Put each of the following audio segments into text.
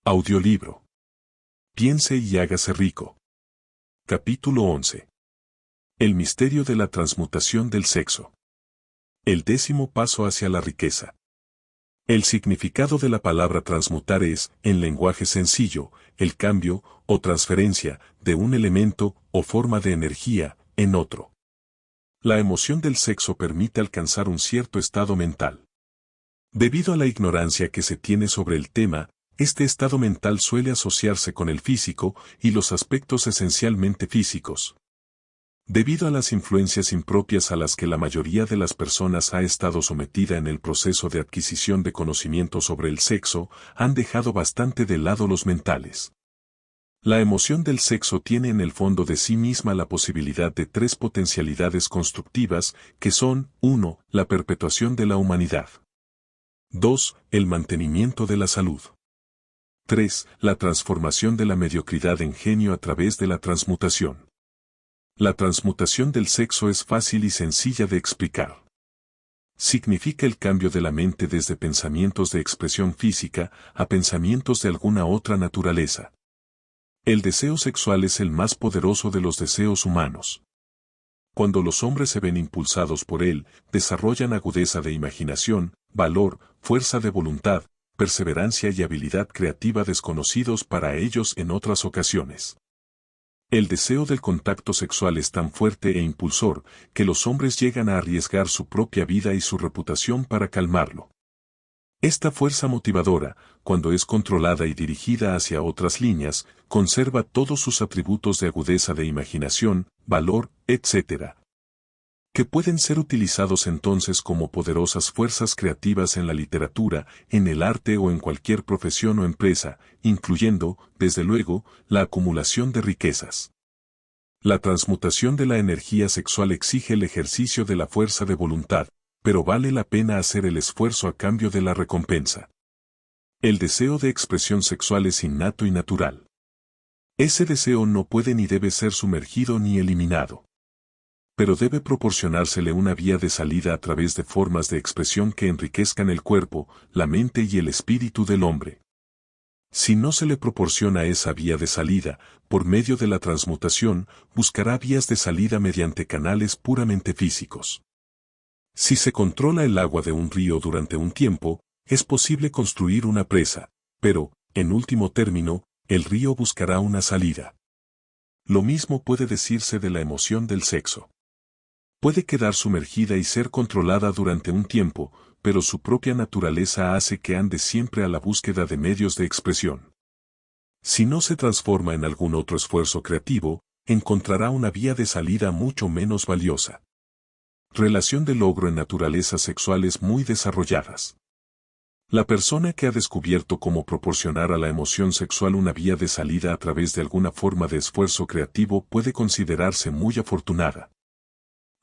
Audiolibro. Piense y hágase rico. Capítulo 11. El misterio de la transmutación del sexo. El 10º paso hacia la riqueza. El significado de la palabra transmutar es, en lenguaje sencillo, el cambio o transferencia de un elemento o forma de energía en otro. La emoción del sexo permite alcanzar un cierto estado mental. Debido a la ignorancia que se tiene sobre el tema, este estado mental suele asociarse con el físico y los aspectos esencialmente físicos. Debido a las influencias impropias a las que la mayoría de las personas ha estado sometida en el proceso de adquisición de conocimiento sobre el sexo, han dejado bastante de lado los mentales. La emoción del sexo tiene en el fondo de sí misma la posibilidad de 3 potencialidades constructivas, que son: 1. La perpetuación de la humanidad. 2. El mantenimiento de la salud. 3. La transformación de la mediocridad en genio a través de la transmutación. La transmutación del sexo es fácil y sencilla de explicar. Significa el cambio de la mente desde pensamientos de expresión física a pensamientos de alguna otra naturaleza. El deseo sexual es el más poderoso de los deseos humanos. Cuando los hombres se ven impulsados por él, desarrollan agudeza de imaginación, valor, fuerza de voluntad, perseverancia y habilidad creativa desconocidos para ellos en otras ocasiones. El deseo del contacto sexual es tan fuerte e impulsor, que los hombres llegan a arriesgar su propia vida y su reputación para calmarlo. Esta fuerza motivadora, cuando es controlada y dirigida hacia otras líneas, conserva todos sus atributos de agudeza de imaginación, valor, etc., que pueden ser utilizados entonces como poderosas fuerzas creativas en la literatura, en el arte o en cualquier profesión o empresa, incluyendo, desde luego, la acumulación de riquezas. La transmutación de la energía sexual exige el ejercicio de la fuerza de voluntad, pero vale la pena hacer el esfuerzo a cambio de la recompensa. El deseo de expresión sexual es innato y natural. Ese deseo no puede ni debe ser sumergido ni eliminado. Pero debe proporcionársele una vía de salida a través de formas de expresión que enriquezcan el cuerpo, la mente y el espíritu del hombre. Si no se le proporciona esa vía de salida, por medio de la transmutación, buscará vías de salida mediante canales puramente físicos. Si se controla el agua de un río durante un tiempo, es posible construir una presa, pero, en último término, el río buscará una salida. Lo mismo puede decirse de la emoción del sexo. Puede quedar sumergida y ser controlada durante un tiempo, pero su propia naturaleza hace que ande siempre a la búsqueda de medios de expresión. Si no se transforma en algún otro esfuerzo creativo, encontrará una vía de salida mucho menos valiosa. Relación de logro en naturalezas sexuales muy desarrolladas. La persona que ha descubierto cómo proporcionar a la emoción sexual una vía de salida a través de alguna forma de esfuerzo creativo puede considerarse muy afortunada.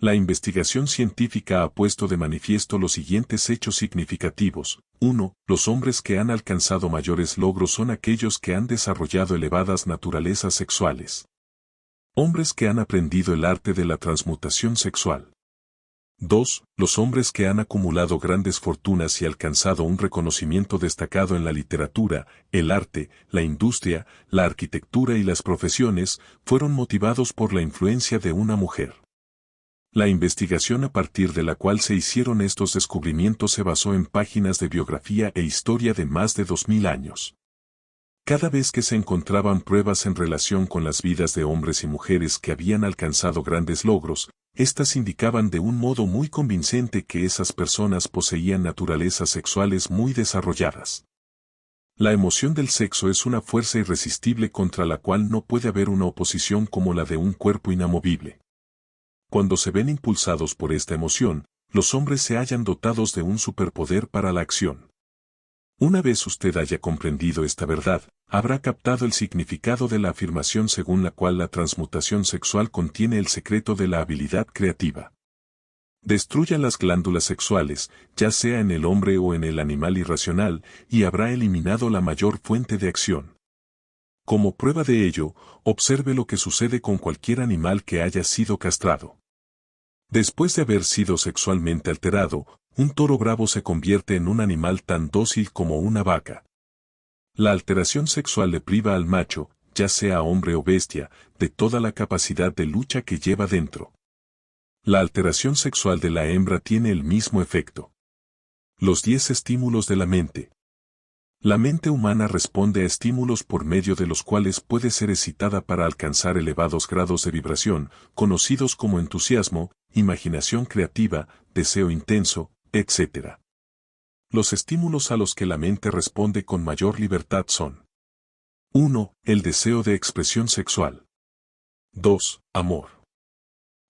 La investigación científica ha puesto de manifiesto los siguientes hechos significativos. 1. Los hombres que han alcanzado mayores logros son aquellos que han desarrollado elevadas naturalezas sexuales. Hombres que han aprendido el arte de la transmutación sexual. 2. Los hombres que han acumulado grandes fortunas y alcanzado un reconocimiento destacado en la literatura, el arte, la industria, la arquitectura y las profesiones, fueron motivados por la influencia de una mujer. La investigación a partir de la cual se hicieron estos descubrimientos se basó en páginas de biografía e historia de más de 2000 años. Cada vez que se encontraban pruebas en relación con las vidas de hombres y mujeres que habían alcanzado grandes logros, estas indicaban de un modo muy convincente que esas personas poseían naturalezas sexuales muy desarrolladas. La emoción del sexo es una fuerza irresistible contra la cual no puede haber una oposición como la de un cuerpo inamovible. Cuando se ven impulsados por esta emoción, los hombres se hallan dotados de un superpoder para la acción. Una vez usted haya comprendido esta verdad, habrá captado el significado de la afirmación según la cual la transmutación sexual contiene el secreto de la habilidad creativa. Destruya las glándulas sexuales, ya sea en el hombre o en el animal irracional, y habrá eliminado la mayor fuente de acción. Como prueba de ello, observe lo que sucede con cualquier animal que haya sido castrado. Después de haber sido sexualmente alterado, un toro bravo se convierte en un animal tan dócil como una vaca. La alteración sexual le priva al macho, ya sea hombre o bestia, de toda la capacidad de lucha que lleva dentro. La alteración sexual de la hembra tiene el mismo efecto. Los 10 estímulos de la mente. La mente humana responde a estímulos por medio de los cuales puede ser excitada para alcanzar elevados grados de vibración, conocidos como entusiasmo, imaginación creativa, deseo intenso, etc. Los estímulos a los que la mente responde con mayor libertad son: 1. El deseo de expresión sexual. 2. Amor.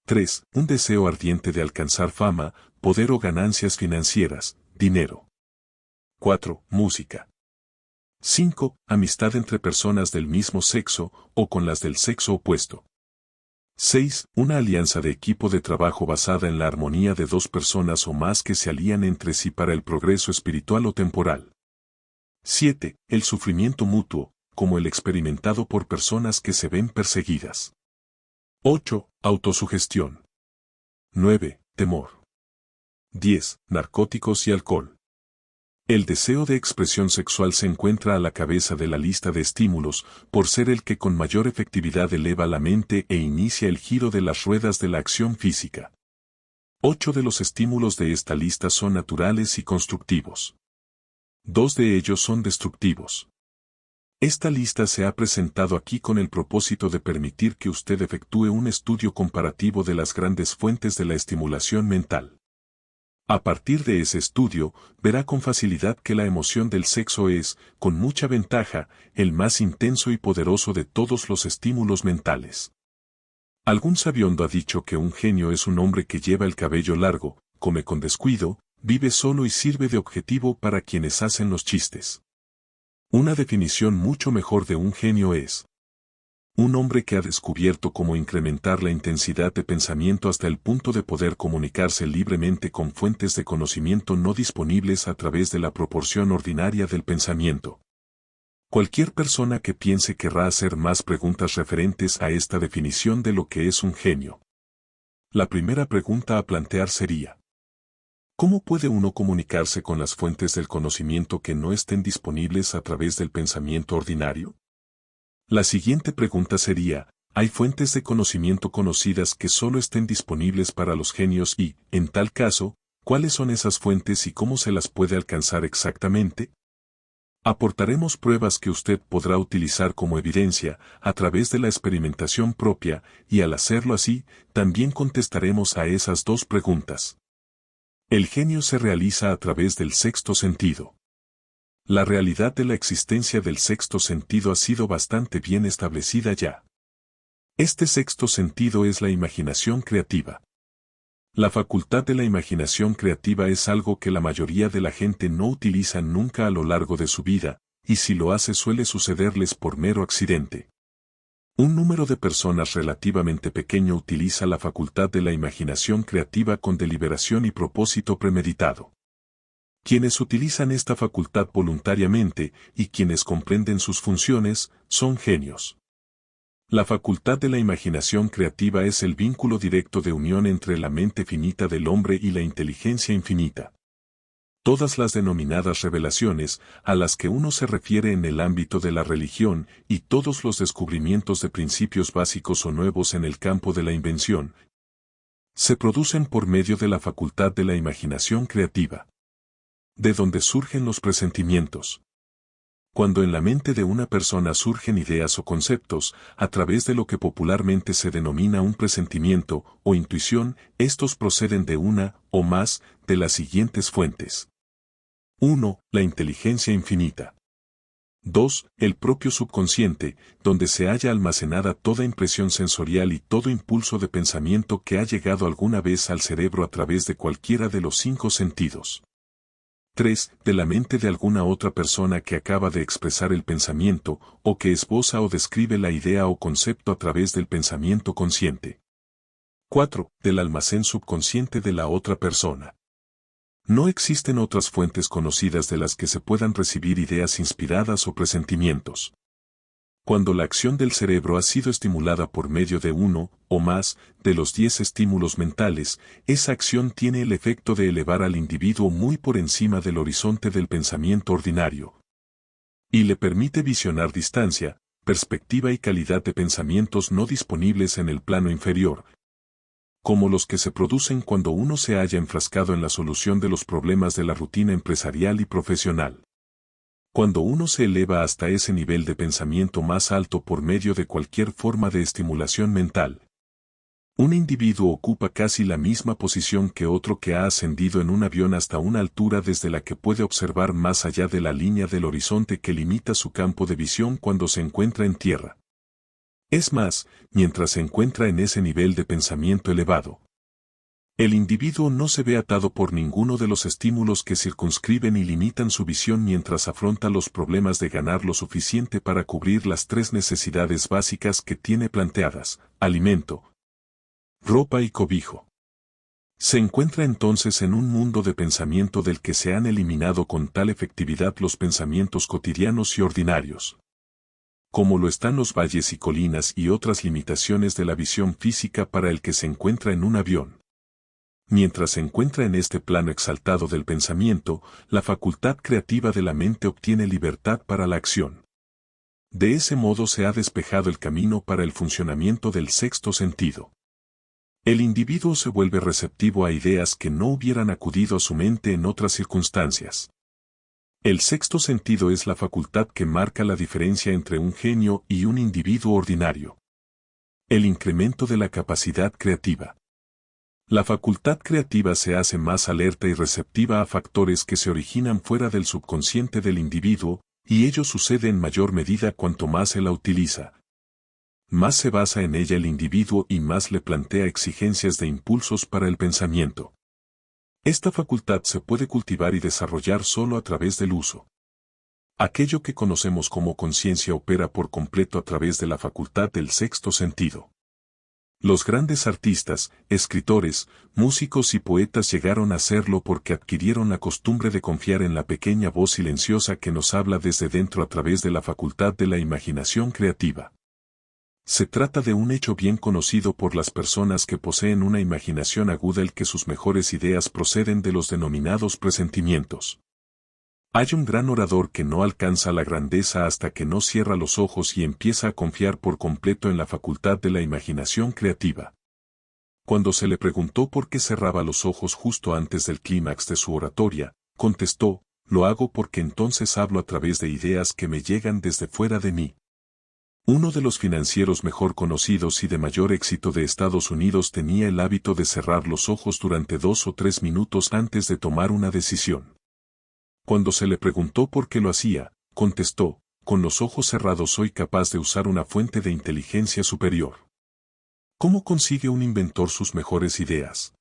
3. Un deseo ardiente de alcanzar fama, poder o ganancias financieras, dinero. 4. Música. 5. Amistad entre personas del mismo sexo o con las del sexo opuesto. 6. Una alianza de equipo de trabajo basada en la armonía de dos personas o más que se alían entre sí para el progreso espiritual o temporal. 7. El sufrimiento mutuo, como el experimentado por personas que se ven perseguidas. 8. Autosugestión. 9. Temor. 10. Narcóticos y alcohol. El deseo de expresión sexual se encuentra a la cabeza de la lista de estímulos, por ser el que con mayor efectividad eleva la mente e inicia el giro de las ruedas de la acción física. 8 de los estímulos de esta lista son naturales y constructivos. 2 de ellos son destructivos. Esta lista se ha presentado aquí con el propósito de permitir que usted efectúe un estudio comparativo de las grandes fuentes de la estimulación mental. A partir de ese estudio, verá con facilidad que la emoción del sexo es, con mucha ventaja, el más intenso y poderoso de todos los estímulos mentales. Algún sabiondo ha dicho que un genio es un hombre que lleva el cabello largo, come con descuido, vive solo y sirve de objetivo para quienes hacen los chistes. Una definición mucho mejor de un genio es: un hombre que ha descubierto cómo incrementar la intensidad de pensamiento hasta el punto de poder comunicarse libremente con fuentes de conocimiento no disponibles a través de la proporción ordinaria del pensamiento. Cualquier persona que piense querrá hacer más preguntas referentes a esta definición de lo que es un genio. La primera pregunta a plantear sería: ¿cómo puede uno comunicarse con las fuentes del conocimiento que no estén disponibles a través del pensamiento ordinario? La siguiente pregunta sería: ¿hay fuentes de conocimiento conocidas que solo estén disponibles para los genios y, en tal caso, cuáles son esas fuentes y cómo se las puede alcanzar exactamente? Aportaremos pruebas que usted podrá utilizar como evidencia a través de la experimentación propia y al hacerlo así, también contestaremos a esas dos preguntas. El genio se realiza a través del sexto sentido. La realidad de la existencia del sexto sentido ha sido bastante bien establecida ya. Este sexto sentido es la imaginación creativa. La facultad de la imaginación creativa es algo que la mayoría de la gente no utiliza nunca a lo largo de su vida, y si lo hace suele sucederles por mero accidente. Un número de personas relativamente pequeño utiliza la facultad de la imaginación creativa con deliberación y propósito premeditado. Quienes utilizan esta facultad voluntariamente y quienes comprenden sus funciones, son genios. La facultad de la imaginación creativa es el vínculo directo de unión entre la mente finita del hombre y la inteligencia infinita. Todas las denominadas revelaciones, a las que uno se refiere en el ámbito de la religión, y todos los descubrimientos de principios básicos o nuevos en el campo de la invención, se producen por medio de la facultad de la imaginación creativa. De donde surgen los presentimientos. Cuando en la mente de una persona surgen ideas o conceptos, a través de lo que popularmente se denomina un presentimiento o intuición, estos proceden de una, o más, de las siguientes fuentes. 1. La inteligencia infinita. 2. El propio subconsciente, donde se halla almacenada toda impresión sensorial y todo impulso de pensamiento que ha llegado alguna vez al cerebro a través de cualquiera de los 5 sentidos. 3. De la mente de alguna otra persona que acaba de expresar el pensamiento, o que esboza o describe la idea o concepto a través del pensamiento consciente. 4. Del almacén subconsciente de la otra persona. No existen otras fuentes conocidas de las que se puedan recibir ideas inspiradas o presentimientos. Cuando la acción del cerebro ha sido estimulada por medio de uno, o más, de los 10 estímulos mentales, esa acción tiene el efecto de elevar al individuo muy por encima del horizonte del pensamiento ordinario. Y le permite visionar distancia, perspectiva y calidad de pensamientos no disponibles en el plano inferior, como los que se producen cuando uno se halla enfrascado en la solución de los problemas de la rutina empresarial y profesional. Cuando uno se eleva hasta ese nivel de pensamiento más alto por medio de cualquier forma de estimulación mental, un individuo ocupa casi la misma posición que otro que ha ascendido en un avión hasta una altura desde la que puede observar más allá de la línea del horizonte que limita su campo de visión cuando se encuentra en tierra. Es más, mientras se encuentra en ese nivel de pensamiento elevado, el individuo no se ve atado por ninguno de los estímulos que circunscriben y limitan su visión mientras afronta los problemas de ganar lo suficiente para cubrir las tres necesidades básicas que tiene planteadas: alimento, ropa y cobijo. Se encuentra entonces en un mundo de pensamiento del que se han eliminado con tal efectividad los pensamientos cotidianos y ordinarios, como lo están los valles y colinas y otras limitaciones de la visión física para el que se encuentra en un avión. Mientras se encuentra en este plano exaltado del pensamiento, la facultad creativa de la mente obtiene libertad para la acción. De ese modo se ha despejado el camino para el funcionamiento del sexto sentido. El individuo se vuelve receptivo a ideas que no hubieran acudido a su mente en otras circunstancias. El sexto sentido es la facultad que marca la diferencia entre un genio y un individuo ordinario. El incremento de la capacidad creativa. La facultad creativa se hace más alerta y receptiva a factores que se originan fuera del subconsciente del individuo, y ello sucede en mayor medida cuanto más se la utiliza. Más se basa en ella el individuo y más le plantea exigencias de impulsos para el pensamiento. Esta facultad se puede cultivar y desarrollar solo a través del uso. Aquello que conocemos como conciencia opera por completo a través de la facultad del sexto sentido. Los grandes artistas, escritores, músicos y poetas llegaron a serlo porque adquirieron la costumbre de confiar en la pequeña voz silenciosa que nos habla desde dentro a través de la facultad de la imaginación creativa. Se trata de un hecho bien conocido por las personas que poseen una imaginación aguda, el que sus mejores ideas proceden de los denominados presentimientos. Hay un gran orador que no alcanza la grandeza hasta que no cierra los ojos y empieza a confiar por completo en la facultad de la imaginación creativa. Cuando se le preguntó por qué cerraba los ojos justo antes del clímax de su oratoria, contestó: lo hago porque entonces hablo a través de ideas que me llegan desde fuera de mí. Uno de los financieros mejor conocidos y de mayor éxito de Estados Unidos tenía el hábito de cerrar los ojos durante 2 o 3 minutos antes de tomar una decisión. Cuando se le preguntó por qué lo hacía, contestó: con los ojos cerrados soy capaz de usar una fuente de inteligencia superior. ¿Cómo consigue un inventor sus mejores ideas?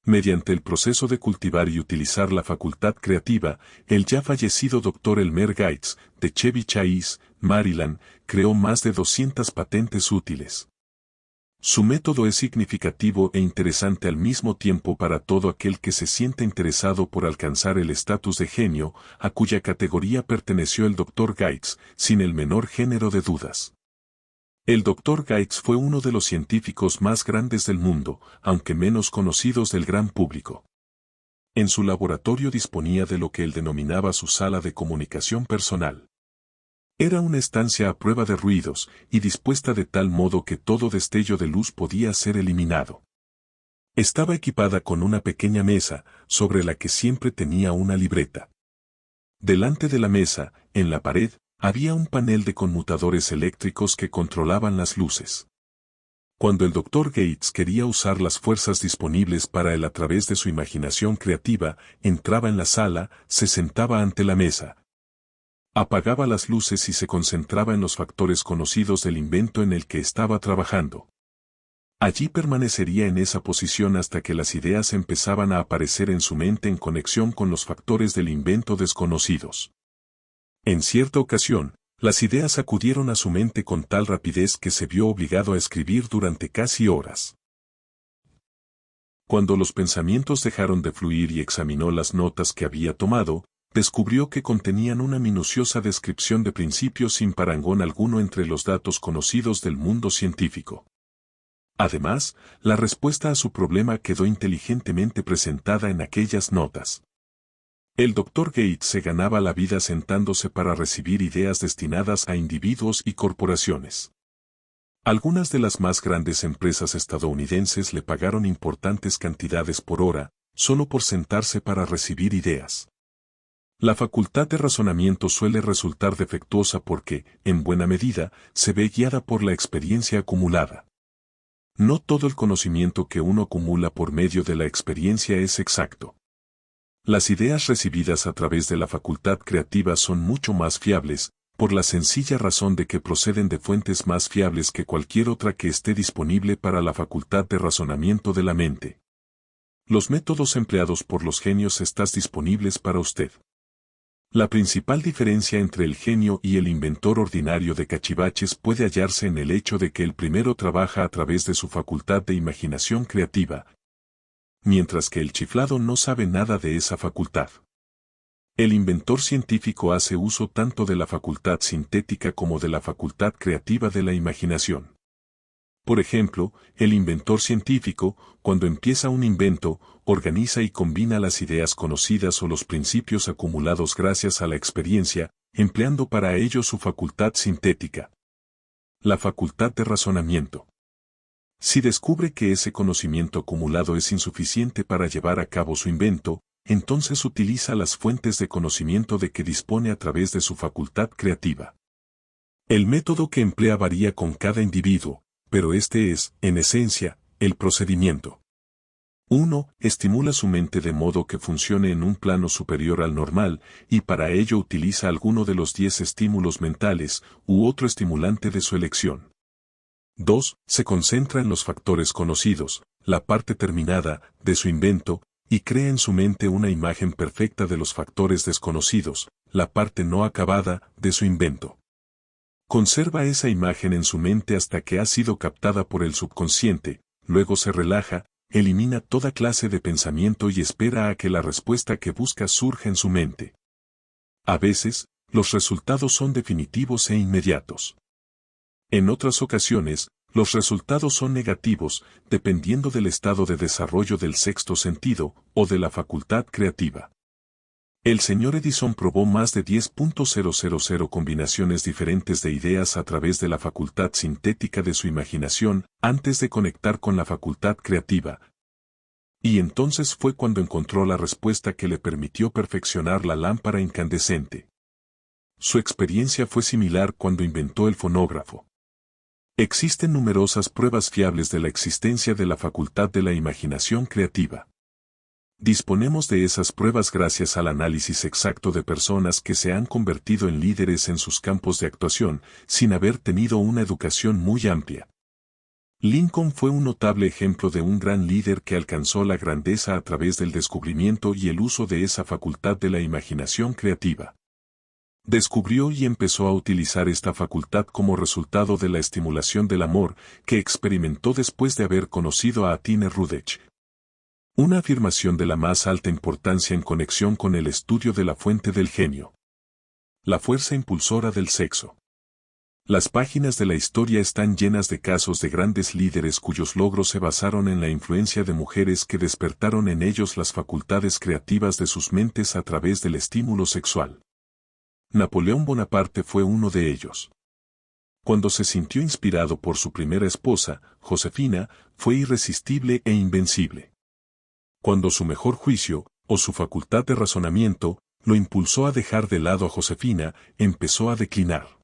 Mediante el proceso de cultivar y utilizar la facultad creativa, el ya fallecido Dr. Elmer Gates, de Chevy Chase, Maryland, creó más de 200 patentes útiles. Su método es significativo e interesante al mismo tiempo para todo aquel que se siente interesado por alcanzar el estatus de genio, a cuya categoría perteneció el Dr. Gates, sin el menor género de dudas. El Dr. Gates fue uno de los científicos más grandes del mundo, aunque menos conocidos del gran público. En su laboratorio disponía de lo que él denominaba su sala de comunicación personal. Era una estancia a prueba de ruidos, y dispuesta de tal modo que todo destello de luz podía ser eliminado. Estaba equipada con una pequeña mesa, sobre la que siempre tenía una libreta. Delante de la mesa, en la pared, había un panel de conmutadores eléctricos que controlaban las luces. Cuando el Dr. Gates quería usar las fuerzas disponibles para él a través de su imaginación creativa, entraba en la sala, se sentaba ante la mesa, apagaba las luces y se concentraba en los factores conocidos del invento en el que estaba trabajando. Allí permanecería en esa posición hasta que las ideas empezaban a aparecer en su mente en conexión con los factores del invento desconocidos. En cierta ocasión, las ideas acudieron a su mente con tal rapidez que se vio obligado a escribir durante casi horas. Cuando los pensamientos dejaron de fluir y examinó las notas que había tomado, descubrió que contenían una minuciosa descripción de principios sin parangón alguno entre los datos conocidos del mundo científico. Además, la respuesta a su problema quedó inteligentemente presentada en aquellas notas. El Dr. Gates se ganaba la vida sentándose para recibir ideas destinadas a individuos y corporaciones. Algunas de las más grandes empresas estadounidenses le pagaron importantes cantidades por hora, solo por sentarse para recibir ideas. La facultad de razonamiento suele resultar defectuosa porque, en buena medida, se ve guiada por la experiencia acumulada. No todo el conocimiento que uno acumula por medio de la experiencia es exacto. Las ideas recibidas a través de la facultad creativa son mucho más fiables, por la sencilla razón de que proceden de fuentes más fiables que cualquier otra que esté disponible para la facultad de razonamiento de la mente. Los métodos empleados por los genios están disponibles para usted. La principal diferencia entre el genio y el inventor ordinario de cachivaches puede hallarse en el hecho de que el primero trabaja a través de su facultad de imaginación creativa, mientras que el chiflado no sabe nada de esa facultad. El inventor científico hace uso tanto de la facultad sintética como de la facultad creativa de la imaginación. Por ejemplo, el inventor científico, cuando empieza un invento, organiza y combina las ideas conocidas o los principios acumulados gracias a la experiencia, empleando para ello su facultad sintética. La facultad de razonamiento. Si descubre que ese conocimiento acumulado es insuficiente para llevar a cabo su invento, entonces utiliza las fuentes de conocimiento de que dispone a través de su facultad creativa. El método que emplea varía con cada individuo, pero este es, en esencia, el procedimiento. 1. Estimula su mente de modo que funcione en un plano superior al normal, y para ello utiliza alguno de los 10 estímulos mentales, u otro estimulante de su elección. 2. Se concentra en los factores conocidos, la parte terminada, de su invento, y crea en su mente una imagen perfecta de los factores desconocidos, la parte no acabada, de su invento. Conserva esa imagen en su mente hasta que ha sido captada por el subconsciente, luego se relaja, elimina toda clase de pensamiento y espera a que la respuesta que busca surja en su mente. A veces, los resultados son definitivos e inmediatos. En otras ocasiones, los resultados son negativos, dependiendo del estado de desarrollo del sexto sentido, o de la facultad creativa. El señor Edison probó más de 10.000 combinaciones diferentes de ideas a través de la facultad sintética de su imaginación, antes de conectar con la facultad creativa. Y entonces fue cuando encontró la respuesta que le permitió perfeccionar la lámpara incandescente. Su experiencia fue similar cuando inventó el fonógrafo. Existen numerosas pruebas fiables de la existencia de la facultad de la imaginación creativa. Disponemos de esas pruebas gracias al análisis exacto de personas que se han convertido en líderes en sus campos de actuación, sin haber tenido una educación muy amplia. Lincoln fue un notable ejemplo de un gran líder que alcanzó la grandeza a través del descubrimiento y el uso de esa facultad de la imaginación creativa. Descubrió y empezó a utilizar esta facultad como resultado de la estimulación del amor que experimentó después de haber conocido a Attine Rudech. Una afirmación de la más alta importancia en conexión con el estudio de la fuente del genio. La fuerza impulsora del sexo. Las páginas de la historia están llenas de casos de grandes líderes cuyos logros se basaron en la influencia de mujeres que despertaron en ellos las facultades creativas de sus mentes a través del estímulo sexual. Napoleón Bonaparte fue uno de ellos. Cuando se sintió inspirado por su primera esposa, Josefina, fue irresistible e invencible. Cuando su mejor juicio, o su facultad de razonamiento, lo impulsó a dejar de lado a Josefina, empezó a declinar.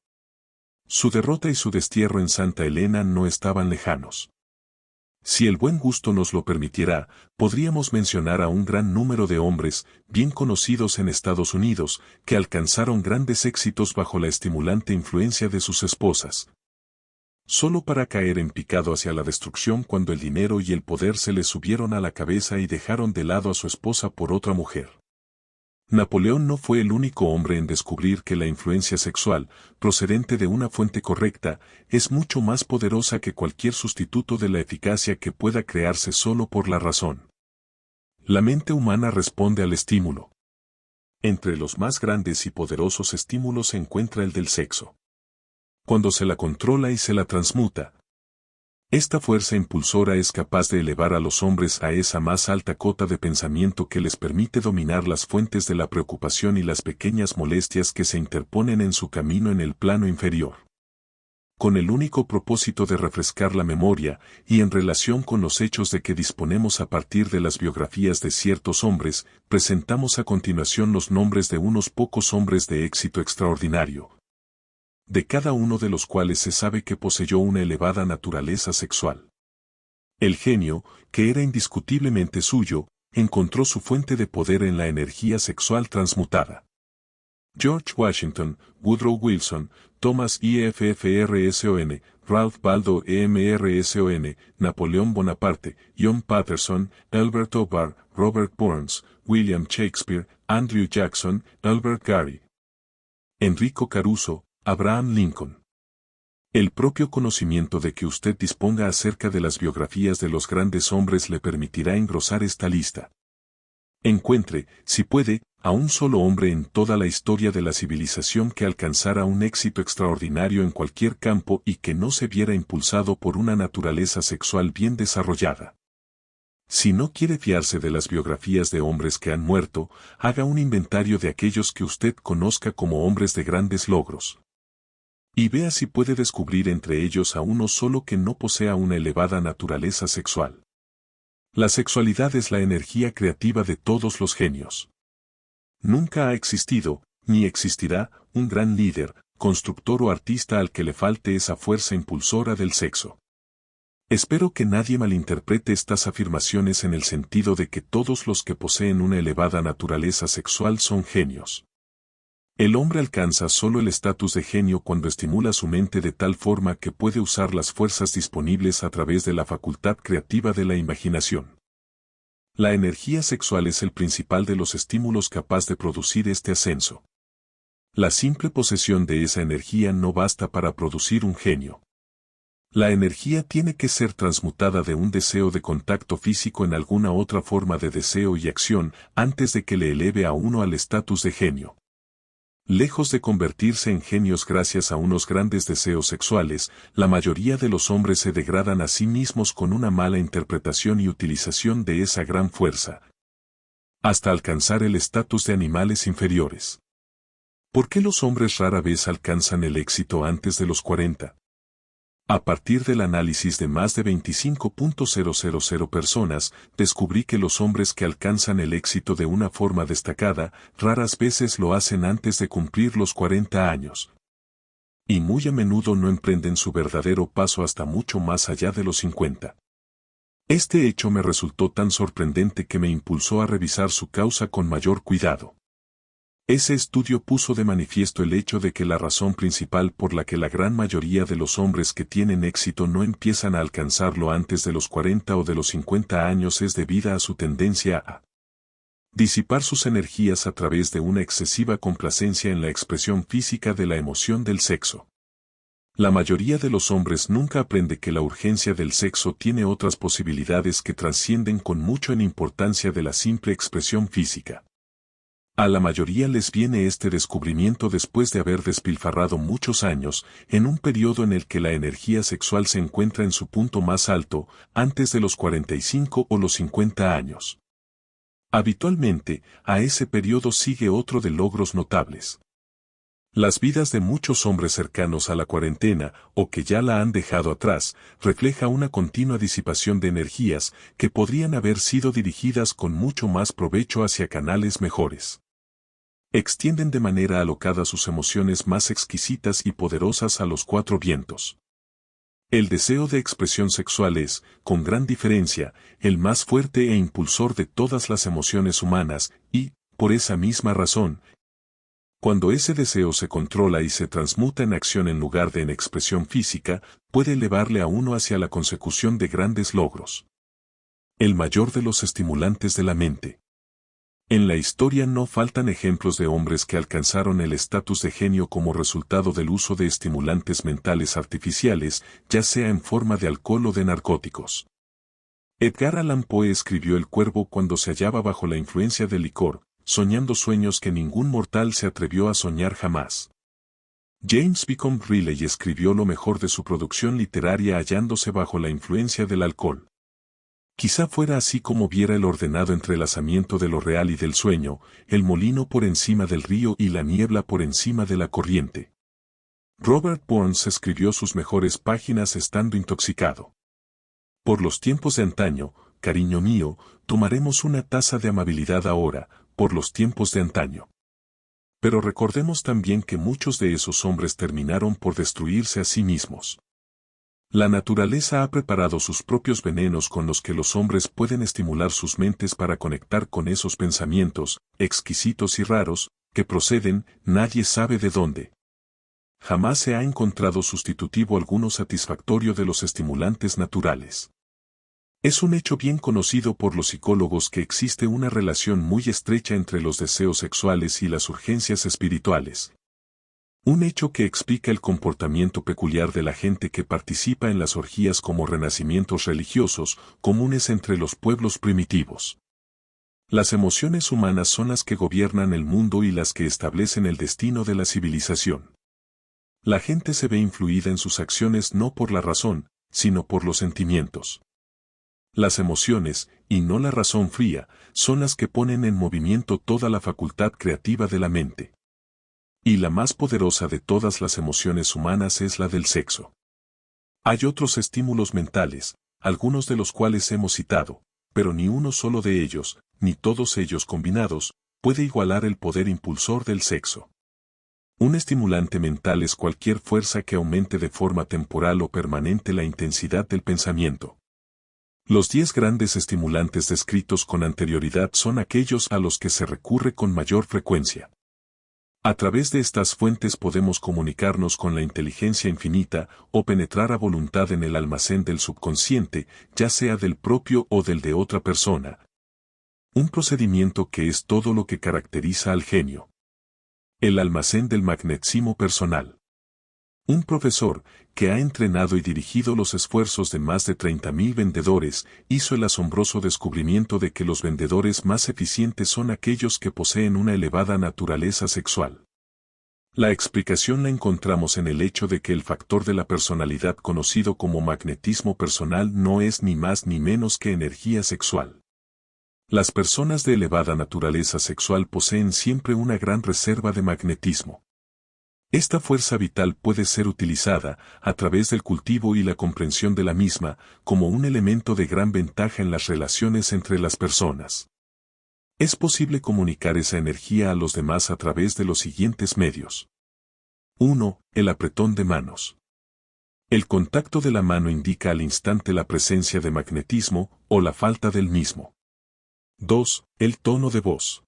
Su derrota y su destierro en Santa Elena no estaban lejanos. Si el buen gusto nos lo permitiera, podríamos mencionar a un gran número de hombres, bien conocidos en Estados Unidos, que alcanzaron grandes éxitos bajo la estimulante influencia de sus esposas. Solo para caer en picado hacia la destrucción cuando el dinero y el poder se les subieron a la cabeza y dejaron de lado a su esposa por otra mujer. Napoleón no fue el único hombre en descubrir que la influencia sexual, procedente de una fuente correcta, es mucho más poderosa que cualquier sustituto de la eficacia que pueda crearse solo por la razón. La mente humana responde al estímulo. Entre los más grandes y poderosos estímulos se encuentra el del sexo. Cuando se la controla y se la transmuta. Esta fuerza impulsora es capaz de elevar a los hombres a esa más alta cota de pensamiento que les permite dominar las fuentes de la preocupación y las pequeñas molestias que se interponen en su camino en el plano inferior. Con el único propósito de refrescar la memoria, y en relación con los hechos de que disponemos a partir de las biografías de ciertos hombres, presentamos a continuación los nombres de unos pocos hombres de éxito extraordinario, de cada uno de los cuales se sabe que poseyó una elevada naturaleza sexual. El genio, que era indiscutiblemente suyo, encontró su fuente de poder en la energía sexual transmutada. George Washington, Woodrow Wilson, Thomas Jefferson, Ralph Waldo Emerson, Napoleón Bonaparte, John Patterson, Albert O'Barr, Robert Burns, William Shakespeare, Andrew Jackson, Albert Gary, Enrico Caruso, Abraham Lincoln. El propio conocimiento de que usted disponga acerca de las biografías de los grandes hombres le permitirá engrosar esta lista. Encuentre, si puede, a un solo hombre en toda la historia de la civilización que alcanzara un éxito extraordinario en cualquier campo y que no se viera impulsado por una naturaleza sexual bien desarrollada. Si no quiere fiarse de las biografías de hombres que han muerto, haga un inventario de aquellos que usted conozca como hombres de grandes logros. Y vea si puede descubrir entre ellos a uno solo que no posea una elevada naturaleza sexual. La sexualidad es la energía creativa de todos los genios. Nunca ha existido, ni existirá, un gran líder, constructor o artista al que le falte esa fuerza impulsora del sexo. Espero que nadie malinterprete estas afirmaciones en el sentido de que todos los que poseen una elevada naturaleza sexual son genios. El hombre alcanza solo el estatus de genio cuando estimula su mente de tal forma que puede usar las fuerzas disponibles a través de la facultad creativa de la imaginación. La energía sexual es el principal de los estímulos capaz de producir este ascenso. La simple posesión de esa energía no basta para producir un genio. La energía tiene que ser transmutada de un deseo de contacto físico en alguna otra forma de deseo y acción antes de que le eleve a uno al estatus de genio. Lejos de convertirse en genios gracias a unos grandes deseos sexuales, la mayoría de los hombres se degradan a sí mismos con una mala interpretación y utilización de esa gran fuerza, hasta alcanzar el estatus de animales inferiores. ¿Por qué los hombres rara vez alcanzan el éxito antes de los 40? A partir del análisis de más de 25.000 personas, descubrí que los hombres que alcanzan el éxito de una forma destacada, raras veces lo hacen antes de cumplir los 40 años. Y muy a menudo no emprenden su verdadero paso hasta mucho más allá de los 50. Este hecho me resultó tan sorprendente que me impulsó a revisar su causa con mayor cuidado. Ese estudio puso de manifiesto el hecho de que la razón principal por la que la gran mayoría de los hombres que tienen éxito no empiezan a alcanzarlo antes de los 40 o de los 50 años es debida a su tendencia a disipar sus energías a través de una excesiva complacencia en la expresión física de la emoción del sexo. La mayoría de los hombres nunca aprende que la urgencia del sexo tiene otras posibilidades que trascienden con mucho en importancia de la simple expresión física. A la mayoría les viene este descubrimiento después de haber despilfarrado muchos años, en un periodo en el que la energía sexual se encuentra en su punto más alto, antes de los 45 o los 50 años. Habitualmente, a ese periodo sigue otro de logros notables. Las vidas de muchos hombres cercanos a la cuarentena, o que ya la han dejado atrás, refleja una continua disipación de energías que podrían haber sido dirigidas con mucho más provecho hacia canales mejores. Extienden de manera alocada sus emociones más exquisitas y poderosas a los cuatro vientos. El deseo de expresión sexual es, con gran diferencia, el más fuerte e impulsor de todas las emociones humanas, y, por esa misma razón, cuando ese deseo se controla y se transmuta en acción en lugar de en expresión física, puede elevarle a uno hacia la consecución de grandes logros. El mayor de los estimulantes de la mente. En la historia no faltan ejemplos de hombres que alcanzaron el estatus de genio como resultado del uso de estimulantes mentales artificiales, ya sea en forma de alcohol o de narcóticos. Edgar Allan Poe escribió El Cuervo cuando se hallaba bajo la influencia del licor, soñando sueños que ningún mortal se atrevió a soñar jamás. James Beacom Riley escribió lo mejor de su producción literaria hallándose bajo la influencia del alcohol. Quizá fuera así como viera el ordenado entrelazamiento de lo real y del sueño, el molino por encima del río y la niebla por encima de la corriente. Robert Burns escribió sus mejores páginas estando intoxicado. Por los tiempos de antaño, cariño mío, tomaremos una taza de amabilidad ahora, por los tiempos de antaño. Pero recordemos también que muchos de esos hombres terminaron por destruirse a sí mismos. La naturaleza ha preparado sus propios venenos con los que los hombres pueden estimular sus mentes para conectar con esos pensamientos, exquisitos y raros, que proceden, nadie sabe de dónde. Jamás se ha encontrado sustitutivo alguno satisfactorio de los estimulantes naturales. Es un hecho bien conocido por los psicólogos que existe una relación muy estrecha entre los deseos sexuales y las urgencias espirituales. Un hecho que explica el comportamiento peculiar de la gente que participa en las orgías como renacimientos religiosos comunes entre los pueblos primitivos. Las emociones humanas son las que gobiernan el mundo y las que establecen el destino de la civilización. La gente se ve influida en sus acciones no por la razón, sino por los sentimientos. Las emociones, y no la razón fría, son las que ponen en movimiento toda la facultad creativa de la mente. Y la más poderosa de todas las emociones humanas es la del sexo. Hay otros estímulos mentales, algunos de los cuales hemos citado, pero ni uno solo de ellos, ni todos ellos combinados, puede igualar el poder impulsor del sexo. Un estimulante mental es cualquier fuerza que aumente de forma temporal o permanente la intensidad del pensamiento. Los 10 grandes estimulantes descritos con anterioridad son aquellos a los que se recurre con mayor frecuencia. A través de estas fuentes podemos comunicarnos con la inteligencia infinita o penetrar a voluntad en el almacén del subconsciente, ya sea del propio o del de otra persona. Un procedimiento que es todo lo que caracteriza al genio. El almacén del magnetismo personal. Un profesor, que ha entrenado y dirigido los esfuerzos de más de 30.000 vendedores, hizo el asombroso descubrimiento de que los vendedores más eficientes son aquellos que poseen una elevada naturaleza sexual. La explicación la encontramos en el hecho de que el factor de la personalidad conocido como magnetismo personal no es ni más ni menos que energía sexual. Las personas de elevada naturaleza sexual poseen siempre una gran reserva de magnetismo. Esta fuerza vital puede ser utilizada, a través del cultivo y la comprensión de la misma, como un elemento de gran ventaja en las relaciones entre las personas. Es posible comunicar esa energía a los demás a través de los siguientes medios. 1. El apretón de manos. El contacto de la mano indica al instante la presencia de magnetismo, o la falta del mismo. 2. El tono de voz.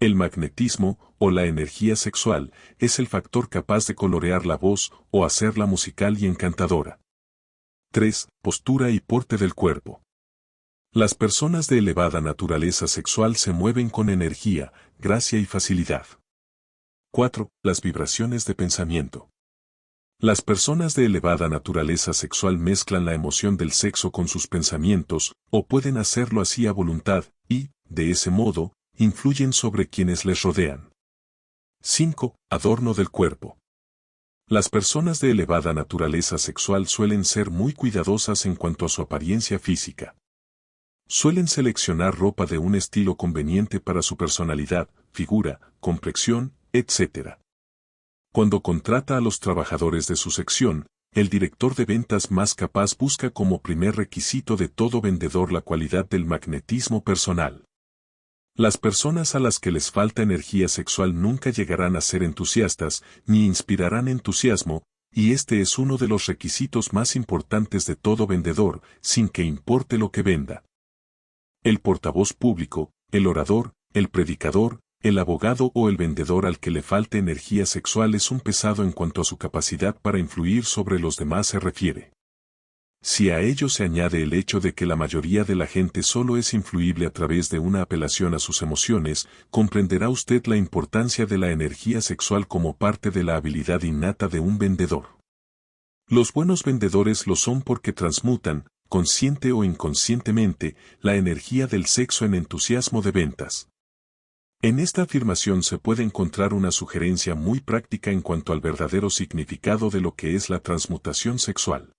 El magnetismo, o la energía sexual, es el factor capaz de colorear la voz o hacerla musical y encantadora. 3. Postura y porte del cuerpo. Las personas de elevada naturaleza sexual se mueven con energía, gracia y facilidad. 4. Las vibraciones de pensamiento. Las personas de elevada naturaleza sexual mezclan la emoción del sexo con sus pensamientos, o pueden hacerlo así a voluntad, y, de ese modo, influyen sobre quienes les rodean. 5. Adorno del cuerpo. Las personas de elevada naturaleza sexual suelen ser muy cuidadosas en cuanto a su apariencia física. Suelen seleccionar ropa de un estilo conveniente para su personalidad, figura, complexión, etc. Cuando contrata a los trabajadores de su sección, el director de ventas más capaz busca como primer requisito de todo vendedor la cualidad del magnetismo personal. Las personas a las que les falta energía sexual nunca llegarán a ser entusiastas, ni inspirarán entusiasmo, y este es uno de los requisitos más importantes de todo vendedor, sin que importe lo que venda. El portavoz público, el orador, el predicador, el abogado o el vendedor al que le falte energía sexual es un pesado en cuanto a su capacidad para influir sobre los demás se refiere. Si a ello se añade el hecho de que la mayoría de la gente solo es influible a través de una apelación a sus emociones, comprenderá usted la importancia de la energía sexual como parte de la habilidad innata de un vendedor. Los buenos vendedores lo son porque transmutan, consciente o inconscientemente, la energía del sexo en entusiasmo de ventas. En esta afirmación se puede encontrar una sugerencia muy práctica en cuanto al verdadero significado de lo que es la transmutación sexual.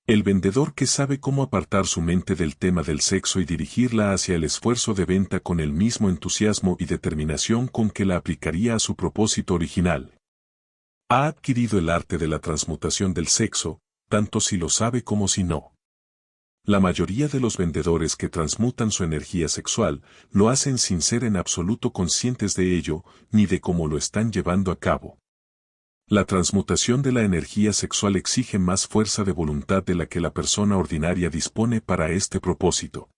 El vendedor que sabe cómo apartar su mente del tema del sexo y dirigirla hacia el esfuerzo de venta con el mismo entusiasmo y determinación con que la aplicaría a su propósito original, ha adquirido el arte de la transmutación del sexo, tanto si lo sabe como si no. La mayoría de los vendedores que transmutan su energía sexual lo hacen sin ser en absoluto conscientes de ello, ni de cómo lo están llevando a cabo. La transmutación de la energía sexual exige más fuerza de voluntad de la que la persona ordinaria dispone para este propósito.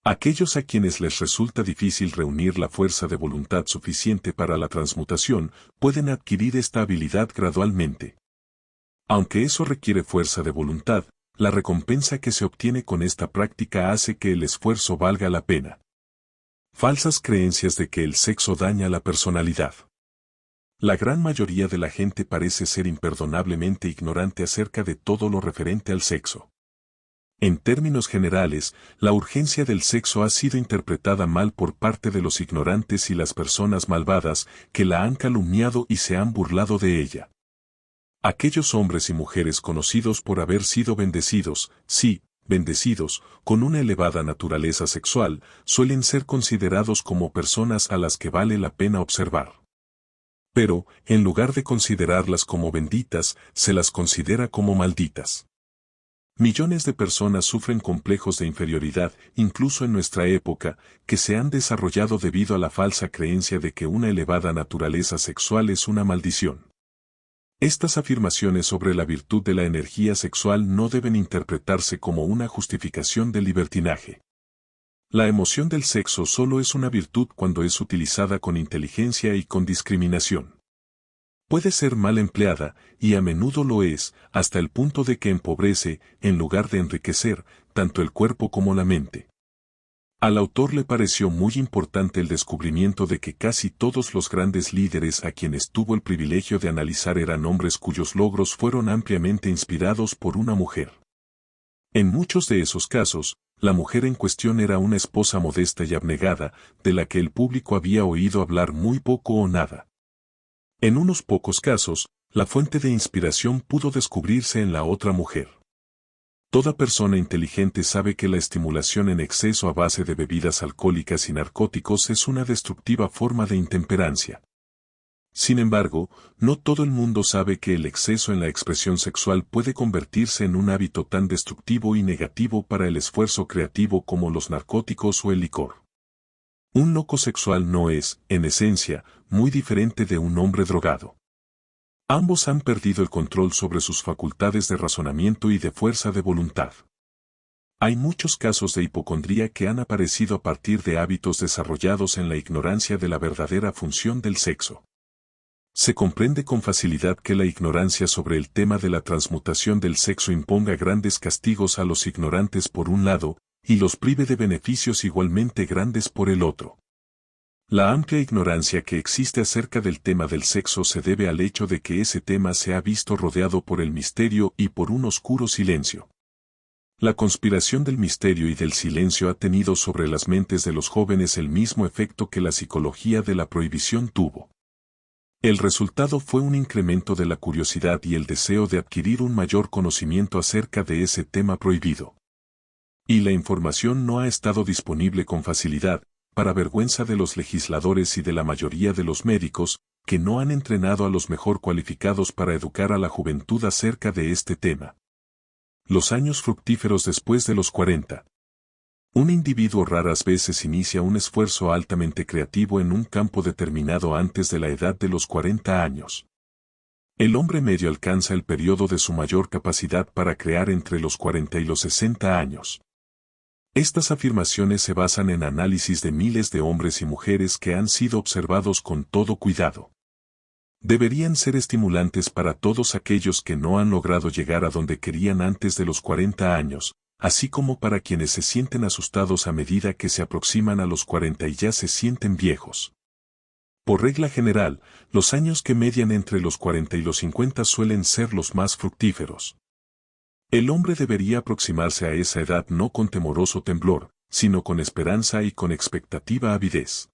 Aquellos a quienes les resulta difícil reunir la fuerza de voluntad suficiente para la transmutación, pueden adquirir esta habilidad gradualmente. Aunque eso requiere fuerza de voluntad, la recompensa que se obtiene con esta práctica hace que el esfuerzo valga la pena. Falsas creencias de que el sexo daña la personalidad. La gran mayoría de la gente parece ser imperdonablemente ignorante acerca de todo lo referente al sexo. En términos generales, la urgencia del sexo ha sido interpretada mal por parte de los ignorantes y las personas malvadas que la han calumniado y se han burlado de ella. Aquellos hombres y mujeres conocidos por haber sido bendecidos, sí, bendecidos, con una elevada naturaleza sexual, suelen ser considerados como personas a las que vale la pena observar. Pero, en lugar de considerarlas como benditas, se las considera como malditas. Millones de personas sufren complejos de inferioridad, incluso en nuestra época, que se han desarrollado debido a la falsa creencia de que una elevada naturaleza sexual es una maldición. Estas afirmaciones sobre la virtud de la energía sexual no deben interpretarse como una justificación del libertinaje. La emoción del sexo solo es una virtud cuando es utilizada con inteligencia y con discriminación. Puede ser mal empleada, y a menudo lo es, hasta el punto de que empobrece, en lugar de enriquecer, tanto el cuerpo como la mente. Al autor le pareció muy importante el descubrimiento de que casi todos los grandes líderes a quienes tuvo el privilegio de analizar eran hombres cuyos logros fueron ampliamente inspirados por una mujer. En muchos de esos casos, la mujer en cuestión era una esposa modesta y abnegada, de la que el público había oído hablar muy poco o nada. En unos pocos casos, la fuente de inspiración pudo descubrirse en la otra mujer. Toda persona inteligente sabe que la estimulación en exceso a base de bebidas alcohólicas y narcóticos es una destructiva forma de intemperancia. Sin embargo, no todo el mundo sabe que el exceso en la expresión sexual puede convertirse en un hábito tan destructivo y negativo para el esfuerzo creativo como los narcóticos o el licor. Un loco sexual no es, en esencia, muy diferente de un hombre drogado. Ambos han perdido el control sobre sus facultades de razonamiento y de fuerza de voluntad. Hay muchos casos de hipocondría que han aparecido a partir de hábitos desarrollados en la ignorancia de la verdadera función del sexo. Se comprende con facilidad que la ignorancia sobre el tema de la transmutación del sexo imponga grandes castigos a los ignorantes por un lado, y los prive de beneficios igualmente grandes por el otro. La amplia ignorancia que existe acerca del tema del sexo se debe al hecho de que ese tema se ha visto rodeado por el misterio y por un oscuro silencio. La conspiración del misterio y del silencio ha tenido sobre las mentes de los jóvenes el mismo efecto que la psicología de la prohibición tuvo. El resultado fue un incremento de la curiosidad y el deseo de adquirir un mayor conocimiento acerca de ese tema prohibido. Y la información no ha estado disponible con facilidad, para vergüenza de los legisladores y de la mayoría de los médicos, que no han entrenado a los mejor cualificados para educar a la juventud acerca de este tema. Los años fructíferos después de los 40. Un individuo raras veces inicia un esfuerzo altamente creativo en un campo determinado antes de la edad de los 40 años. El hombre medio alcanza el periodo de su mayor capacidad para crear entre los 40 y los 60 años. Estas afirmaciones se basan en análisis de miles de hombres y mujeres que han sido observados con todo cuidado. Deberían ser estimulantes para todos aquellos que no han logrado llegar a donde querían antes de los 40 años, así como para quienes se sienten asustados a medida que se aproximan a los 40 y ya se sienten viejos. Por regla general, los años que median entre los 40 y los 50 suelen ser los más fructíferos. El hombre debería aproximarse a esa edad no con temoroso temblor, sino con esperanza y con expectativa avidez.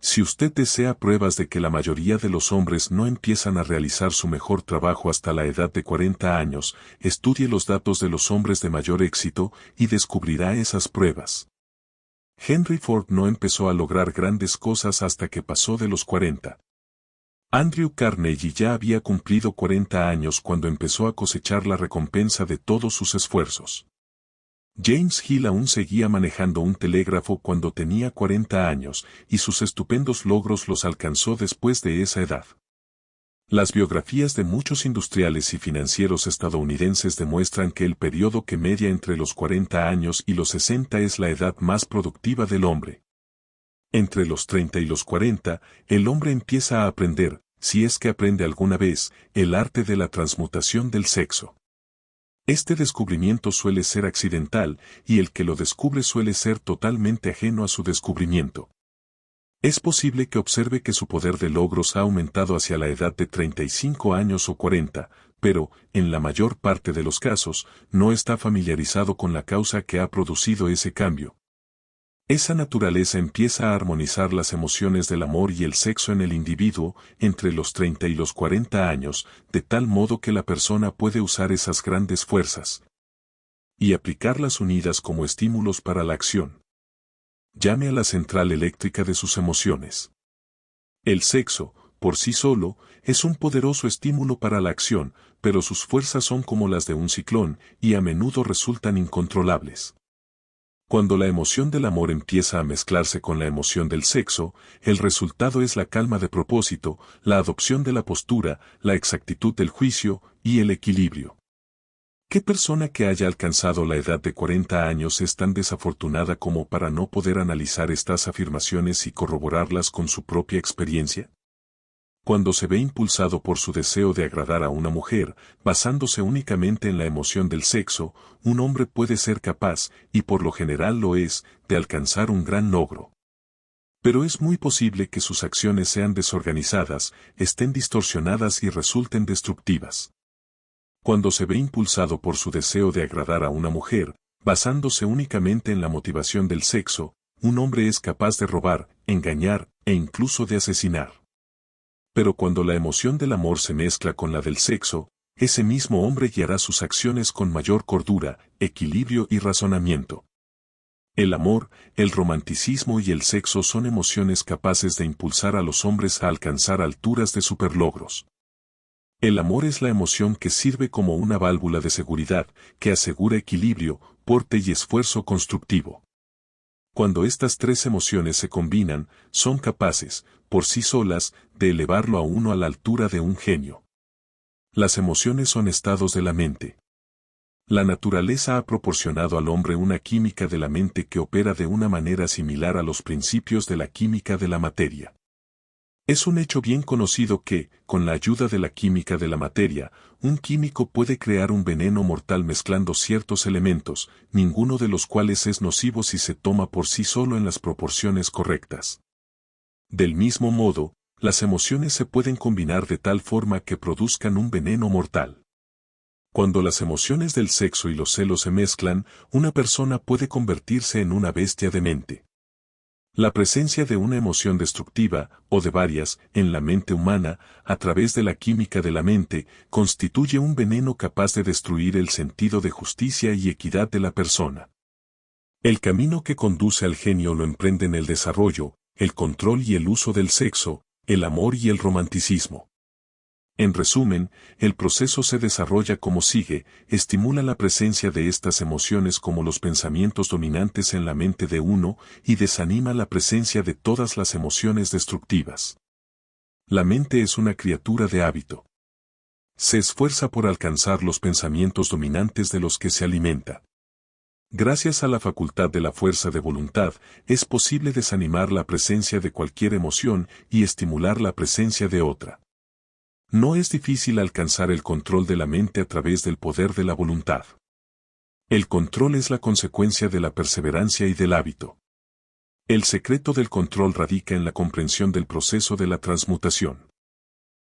Si usted desea pruebas de que la mayoría de los hombres no empiezan a realizar su mejor trabajo hasta la edad de 40 años, estudie los datos de los hombres de mayor éxito y descubrirá esas pruebas. Henry Ford no empezó a lograr grandes cosas hasta que pasó de los 40. Andrew Carnegie ya había cumplido 40 años cuando empezó a cosechar la recompensa de todos sus esfuerzos. James Hill aún seguía manejando un telégrafo cuando tenía 40 años, y sus estupendos logros los alcanzó después de esa edad. Las biografías de muchos industriales y financieros estadounidenses demuestran que el periodo que media entre los 40 años y los 60 es la edad más productiva del hombre. Entre los 30 y los 40, el hombre empieza a aprender, si es que aprende alguna vez, el arte de la transmutación del sexo. Este descubrimiento suele ser accidental, y el que lo descubre suele ser totalmente ajeno a su descubrimiento. Es posible que observe que su poder de logros ha aumentado hacia la edad de 35 años o 40, pero, en la mayor parte de los casos, no está familiarizado con la causa que ha producido ese cambio. Esa naturaleza empieza a armonizar las emociones del amor y el sexo en el individuo entre los 30 y los 40 años, de tal modo que la persona puede usar esas grandes fuerzas y aplicarlas unidas como estímulos para la acción. Llame a la central eléctrica de sus emociones. El sexo, por sí solo, es un poderoso estímulo para la acción, pero sus fuerzas son como las de un ciclón y a menudo resultan incontrolables. Cuando la emoción del amor empieza a mezclarse con la emoción del sexo, el resultado es la calma de propósito, la adopción de la postura, la exactitud del juicio y el equilibrio. ¿Qué persona que haya alcanzado la edad de 40 años es tan desafortunada como para no poder analizar estas afirmaciones y corroborarlas con su propia experiencia? Cuando se ve impulsado por su deseo de agradar a una mujer, basándose únicamente en la emoción del sexo, un hombre puede ser capaz, y por lo general lo es, de alcanzar un gran logro. Pero es muy posible que sus acciones sean desorganizadas, estén distorsionadas y resulten destructivas. Cuando se ve impulsado por su deseo de agradar a una mujer, basándose únicamente en la motivación del sexo, un hombre es capaz de robar, engañar, e incluso de asesinar. Pero cuando la emoción del amor se mezcla con la del sexo, ese mismo hombre guiará sus acciones con mayor cordura, equilibrio y razonamiento. El amor, el romanticismo y el sexo son emociones capaces de impulsar a los hombres a alcanzar alturas de superlogros. El amor es la emoción que sirve como una válvula de seguridad, que asegura equilibrio, porte y esfuerzo constructivo. Cuando estas tres emociones se combinan, son capaces, por sí solas, de elevarlo a uno a la altura de un genio. Las emociones son estados de la mente. La naturaleza ha proporcionado al hombre una química de la mente que opera de una manera similar a los principios de la química de la materia. Es un hecho bien conocido que, con la ayuda de la química de la materia, un químico puede crear un veneno mortal mezclando ciertos elementos, ninguno de los cuales es nocivo si se toma por sí solo en las proporciones correctas. Del mismo modo, las emociones se pueden combinar de tal forma que produzcan un veneno mortal. Cuando las emociones del sexo y los celos se mezclan, una persona puede convertirse en una bestia demente. La presencia de una emoción destructiva, o de varias, en la mente humana, a través de la química de la mente, constituye un veneno capaz de destruir el sentido de justicia y equidad de la persona. El camino que conduce al genio lo emprenden el desarrollo, el control y el uso del sexo, el amor y el romanticismo. En resumen, el proceso se desarrolla como sigue, estimula la presencia de estas emociones como los pensamientos dominantes en la mente de uno y desanima la presencia de todas las emociones destructivas. La mente es una criatura de hábito. Se esfuerza por alcanzar los pensamientos dominantes de los que se alimenta. Gracias a la facultad de la fuerza de voluntad, es posible desanimar la presencia de cualquier emoción y estimular la presencia de otra. No es difícil alcanzar el control de la mente a través del poder de la voluntad. El control es la consecuencia de la perseverancia y del hábito. El secreto del control radica en la comprensión del proceso de la transmutación.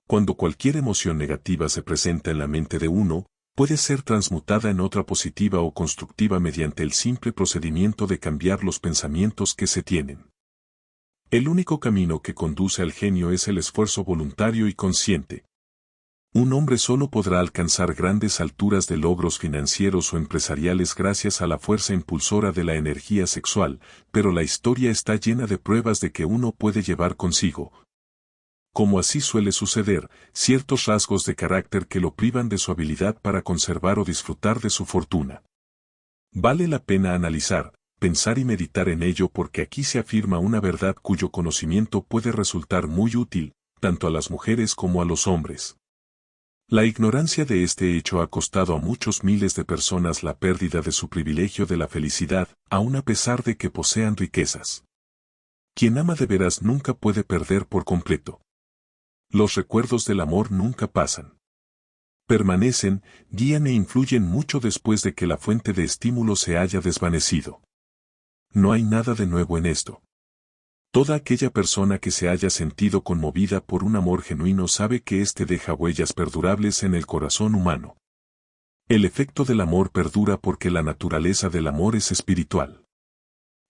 Cuando cualquier emoción negativa se presenta en la mente de uno, puede ser transmutada en otra positiva o constructiva mediante el simple procedimiento de cambiar los pensamientos que se tienen. El único camino que conduce al genio es el esfuerzo voluntario y consciente. Un hombre solo podrá alcanzar grandes alturas de logros financieros o empresariales gracias a la fuerza impulsora de la energía sexual, pero la historia está llena de pruebas de que uno puede llevar consigo, como así suele suceder, ciertos rasgos de carácter que lo privan de su habilidad para conservar o disfrutar de su fortuna. Vale la pena analizar, pensar y meditar en ello porque aquí se afirma una verdad cuyo conocimiento puede resultar muy útil, tanto a las mujeres como a los hombres. La ignorancia de este hecho ha costado a muchos miles de personas la pérdida de su privilegio de la felicidad, aun a pesar de que posean riquezas. Quien ama de veras nunca puede perder por completo. Los recuerdos del amor nunca pasan. Permanecen, guían e influyen mucho después de que la fuente de estímulo se haya desvanecido. No hay nada de nuevo en esto. Toda aquella persona que se haya sentido conmovida por un amor genuino sabe que éste deja huellas perdurables en el corazón humano. El efecto del amor perdura porque la naturaleza del amor es espiritual.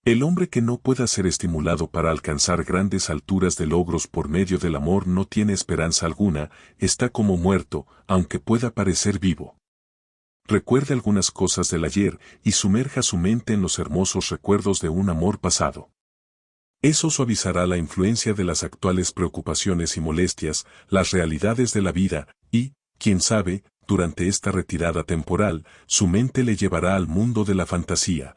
El hombre que no pueda ser estimulado para alcanzar grandes alturas de logros por medio del amor no tiene esperanza alguna, está como muerto, aunque pueda parecer vivo. Recuerde algunas cosas del ayer y sumerja su mente en los hermosos recuerdos de un amor pasado. Eso suavizará la influencia de las actuales preocupaciones y molestias, las realidades de la vida, y, quién sabe, durante esta retirada temporal, su mente le llevará al mundo de la fantasía.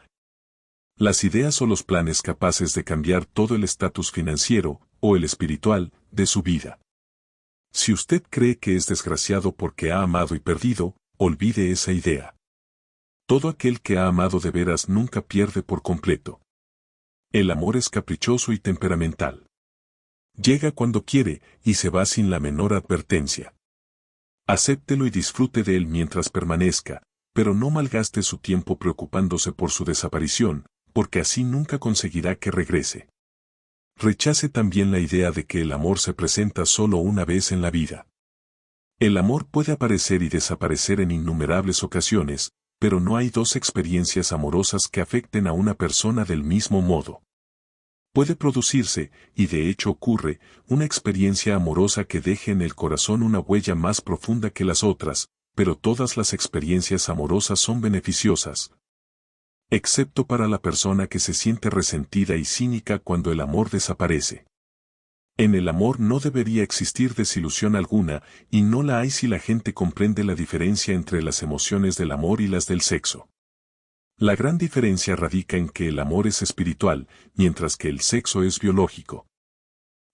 Las ideas o los planes capaces de cambiar todo el estatus financiero, o el espiritual, de su vida. Si usted cree que es desgraciado porque ha amado y perdido, olvide esa idea. Todo aquel que ha amado de veras nunca pierde por completo. El amor es caprichoso y temperamental. Llega cuando quiere y se va sin la menor advertencia. Acéptelo y disfrute de él mientras permanezca, pero no malgaste su tiempo preocupándose por su desaparición, porque así nunca conseguirá que regrese. Rechace también la idea de que el amor se presenta solo una vez en la vida. El amor puede aparecer y desaparecer en innumerables ocasiones, pero no hay dos experiencias amorosas que afecten a una persona del mismo modo. Puede producirse, y de hecho ocurre, una experiencia amorosa que deje en el corazón una huella más profunda que las otras, pero todas las experiencias amorosas son beneficiosas, excepto para la persona que se siente resentida y cínica cuando el amor desaparece. En el amor no debería existir desilusión alguna, y no la hay si la gente comprende la diferencia entre las emociones del amor y las del sexo. La gran diferencia radica en que el amor es espiritual, mientras que el sexo es biológico.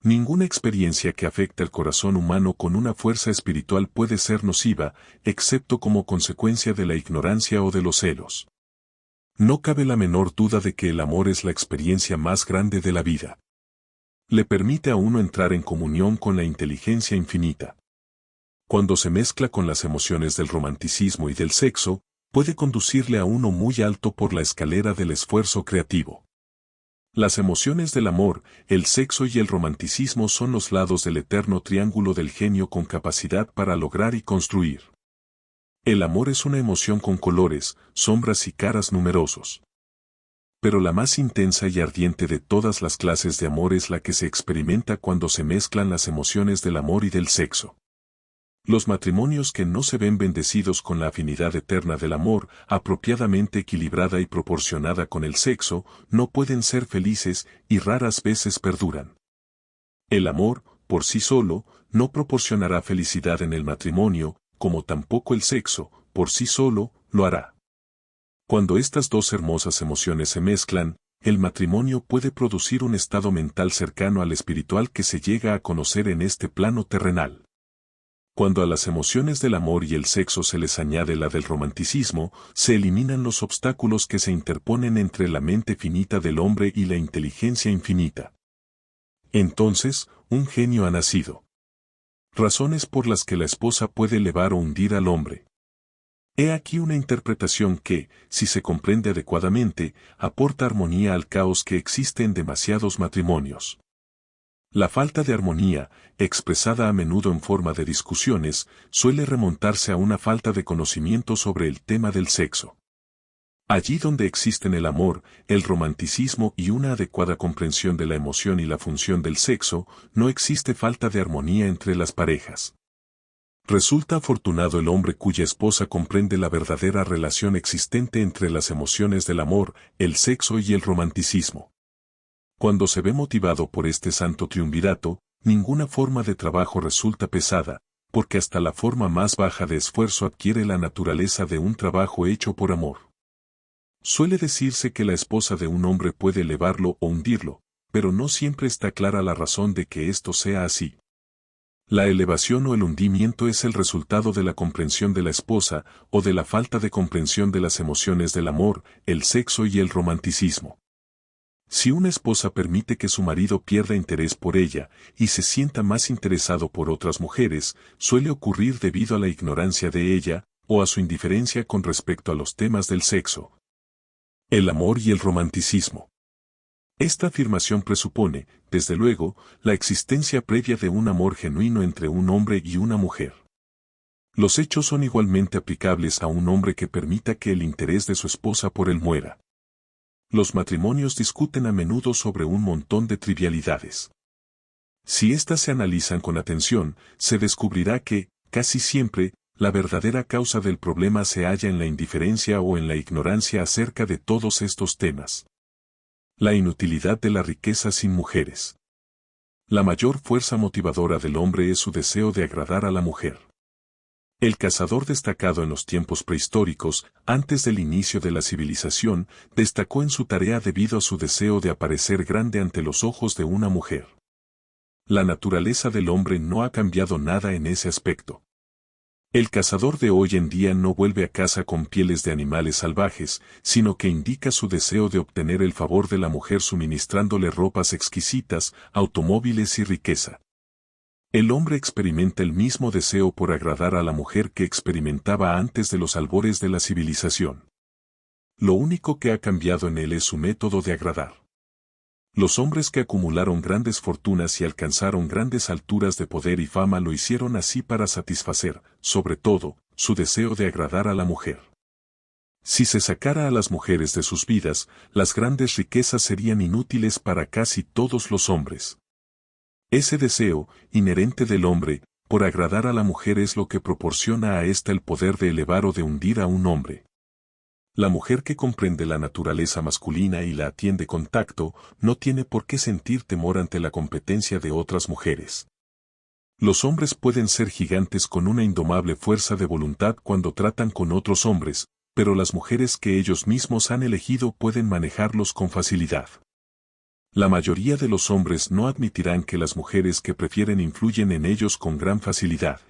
Ninguna experiencia que afecte al corazón humano con una fuerza espiritual puede ser nociva, excepto como consecuencia de la ignorancia o de los celos. No cabe la menor duda de que el amor es la experiencia más grande de la vida. Le permite a uno entrar en comunión con la inteligencia infinita. Cuando se mezcla con las emociones del romanticismo y del sexo, puede conducirle a uno muy alto por la escalera del esfuerzo creativo. Las emociones del amor, el sexo y el romanticismo son los lados del eterno triángulo del genio con capacidad para lograr y construir. El amor es una emoción con colores, sombras y caras numerosos. Pero la más intensa y ardiente de todas las clases de amor es la que se experimenta cuando se mezclan las emociones del amor y del sexo. Los matrimonios que no se ven bendecidos con la afinidad eterna del amor, apropiadamente equilibrada y proporcionada con el sexo, no pueden ser felices y raras veces perduran. El amor, por sí solo, no proporcionará felicidad en el matrimonio, como tampoco el sexo, por sí solo, lo hará. Cuando estas dos hermosas emociones se mezclan, el matrimonio puede producir un estado mental cercano al espiritual que se llega a conocer en este plano terrenal. Cuando a las emociones del amor y el sexo se les añade la del romanticismo, se eliminan los obstáculos que se interponen entre la mente finita del hombre y la inteligencia infinita. Entonces, un genio ha nacido. Razones por las que la esposa puede elevar o hundir al hombre. He aquí una interpretación que, si se comprende adecuadamente, aporta armonía al caos que existe en demasiados matrimonios. La falta de armonía, expresada a menudo en forma de discusiones, suele remontarse a una falta de conocimiento sobre el tema del sexo. Allí donde existen el amor, el romanticismo y una adecuada comprensión de la emoción y la función del sexo, no existe falta de armonía entre las parejas. Resulta afortunado el hombre cuya esposa comprende la verdadera relación existente entre las emociones del amor, el sexo y el romanticismo. Cuando se ve motivado por este santo triunvirato, ninguna forma de trabajo resulta pesada, porque hasta la forma más baja de esfuerzo adquiere la naturaleza de un trabajo hecho por amor. Suele decirse que la esposa de un hombre puede elevarlo o hundirlo, pero no siempre está clara la razón de que esto sea así. La elevación o el hundimiento es el resultado de la comprensión de la esposa o de la falta de comprensión de las emociones del amor, el sexo y el romanticismo. Si una esposa permite que su marido pierda interés por ella y se sienta más interesado por otras mujeres, suele ocurrir debido a la ignorancia de ella o a su indiferencia con respecto a los temas del sexo, el amor y el romanticismo. Esta afirmación presupone, desde luego, la existencia previa de un amor genuino entre un hombre y una mujer. Los hechos son igualmente aplicables a un hombre que permita que el interés de su esposa por él muera. Los matrimonios discuten a menudo sobre un montón de trivialidades. Si éstas se analizan con atención, se descubrirá que, casi siempre, la verdadera causa del problema se halla en la indiferencia o en la ignorancia acerca de todos estos temas. La inutilidad de la riqueza sin mujeres. La mayor fuerza motivadora del hombre es su deseo de agradar a la mujer. El cazador destacado en los tiempos prehistóricos, antes del inicio de la civilización, destacó en su tarea debido a su deseo de aparecer grande ante los ojos de una mujer. La naturaleza del hombre no ha cambiado nada en ese aspecto. El cazador de hoy en día no vuelve a casa con pieles de animales salvajes, sino que indica su deseo de obtener el favor de la mujer suministrándole ropas exquisitas, automóviles y riqueza. El hombre experimenta el mismo deseo por agradar a la mujer que experimentaba antes de los albores de la civilización. Lo único que ha cambiado en él es su método de agradar. Los hombres que acumularon grandes fortunas y alcanzaron grandes alturas de poder y fama lo hicieron así para satisfacer, sobre todo, su deseo de agradar a la mujer. Si se sacara a las mujeres de sus vidas, las grandes riquezas serían inútiles para casi todos los hombres. Ese deseo, inherente del hombre, por agradar a la mujer es lo que proporciona a ésta el poder de elevar o de hundir a un hombre. La mujer que comprende la naturaleza masculina y la atiende con tacto, no tiene por qué sentir temor ante la competencia de otras mujeres. Los hombres pueden ser gigantes con una indomable fuerza de voluntad cuando tratan con otros hombres, pero las mujeres que ellos mismos han elegido pueden manejarlos con facilidad. La mayoría de los hombres no admitirán que las mujeres que prefieren influyen en ellos con gran facilidad.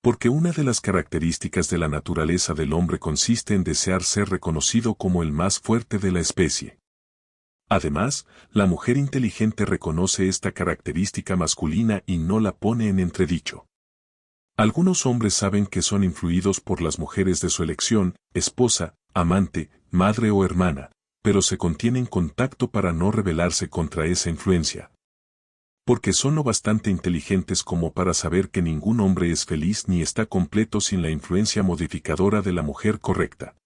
Porque una de las características de la naturaleza del hombre consiste en desear ser reconocido como el más fuerte de la especie. Además, la mujer inteligente reconoce esta característica masculina y no la pone en entredicho. Algunos hombres saben que son influidos por las mujeres de su elección, esposa, amante, madre o hermana, pero se contienen con tacto para no rebelarse contra esa influencia. Porque son lo bastante inteligentes como para saber que ningún hombre es feliz ni está completo sin la influencia modificadora de la mujer correcta.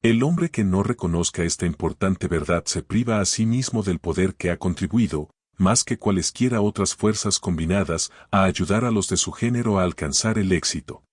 El hombre que no reconozca esta importante verdad se priva a sí mismo del poder que ha contribuido, más que cualesquiera otras fuerzas combinadas, a ayudar a los de su género a alcanzar el éxito.